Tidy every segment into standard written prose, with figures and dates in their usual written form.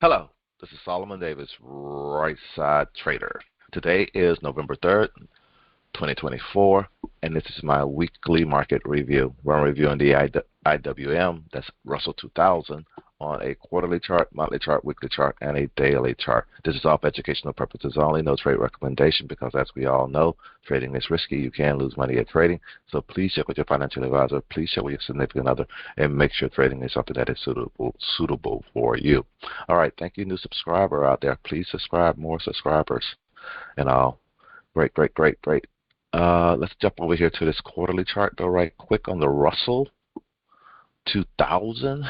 Hello, this is Solomon Davis, Right Side Trader. Today is November 3rd, 2024, and this is my weekly market review. We're reviewing the IWM, that's Russell 2000, on a quarterly chart, monthly chart, weekly chart, and a daily chart. This is all for educational purposes only, no trade recommendation, because as we all know, trading is risky. You can lose money at trading, so please check with your financial advisor, please check with your significant other, and make sure trading is something that is suitable for you. All right, thank you, new subscriber out there. Please subscribe, more subscribers, and all. Great, great, great, great. Let's jump over here to this quarterly chart, though, right quick on the Russell 2000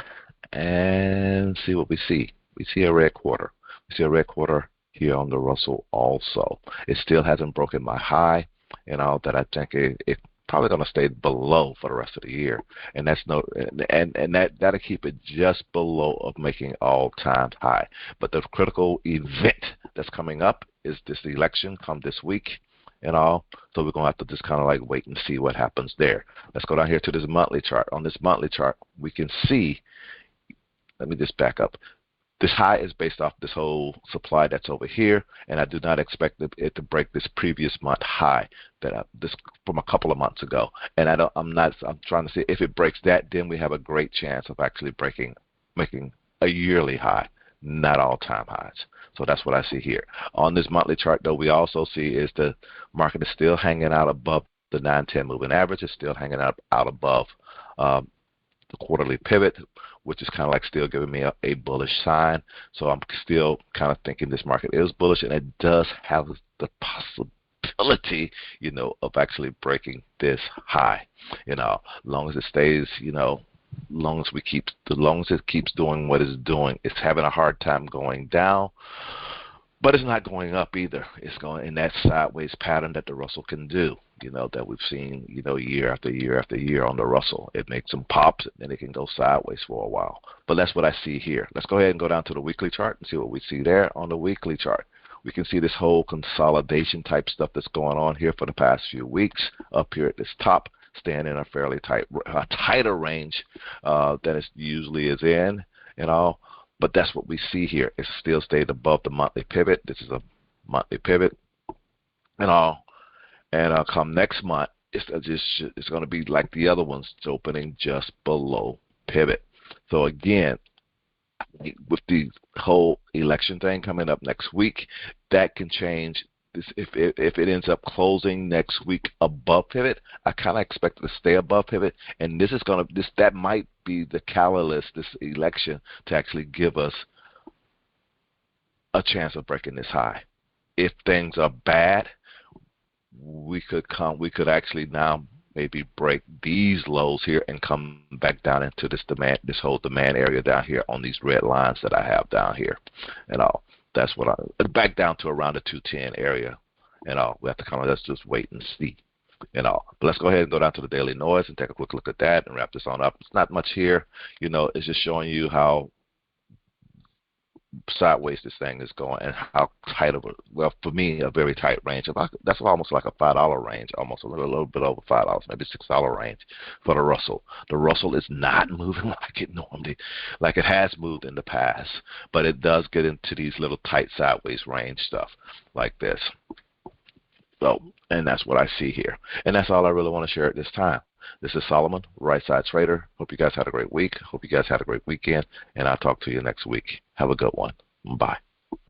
and see what we see. We see a red quarter. We see a red quarter here on the Russell also. It still hasn't broken my high, that I think it's probably going to stay below for the rest of the year, and that's that'll keep it just below of making all-time high. But the critical event that's coming up is this election come this week. So we're going to have to just kind of like wait and see what happens there. Let's go down here to this monthly chart. On this monthly chart, we can see, let me just back up. This high is based off this whole supply that's over here, and I do not expect it to break this previous month high this from a couple of months ago. And I'm trying to see if it breaks that, then we have a great chance of actually making a yearly high, not all-time highs. So that's what I see here. On this monthly chart, though, we also see is the market is still hanging out above the 9-10 moving average. It's still hanging out above the quarterly pivot, which is kind of like still giving me a bullish sign. So I'm still kind of thinking this market is bullish, and it does have the possibility, of actually breaking this high. Long as it stays, long as it keeps doing what it's doing. It's having a hard time going down, but it's not going up either. It's going in that sideways pattern that the Russell can do, that we've seen, year after year after year on the Russell. It makes some pops, and then it can go sideways for a while. But that's what I see here. Let's go ahead and go down to the weekly chart and see what we see there on the weekly chart. We can see this whole consolidation type stuff that's going on here for the past few weeks up here at this top, staying in a fairly tighter range than it usually is in, But that's what we see here. It still stayed above the monthly pivot. This is a monthly pivot, And come next month, it's going to be like the other ones. It's opening just below pivot. So again, with the whole election thing coming up next week, that can change. If it ends up closing next week above pivot, I kind of expect it to stay above pivot, and that might be the catalyst, this election, to actually give us a chance of breaking this high. If things are bad, we could actually now maybe break these lows here and come back down into this whole demand area down here on these red lines that I have down here, That's what back down to around the 210 area, We have to let's just wait and see, But let's go ahead and go down to the daily noise and take a quick look at that and wrap this on up. It's not much here, It's just showing you how sideways this thing is going and how tight for me, a very tight range. That's almost like a $5 range, almost a little bit over $5, maybe $6 range for the Russell. The Russell is not moving like it has moved in the past, but it does get into these little tight sideways range stuff like this. So, and that's what I see here. And that's all I really want to share at this time. This is Solomon, Right Side Trader. Hope you guys had a great week. Hope you guys had a great weekend. And I'll talk to you next week. Have a good one. Bye.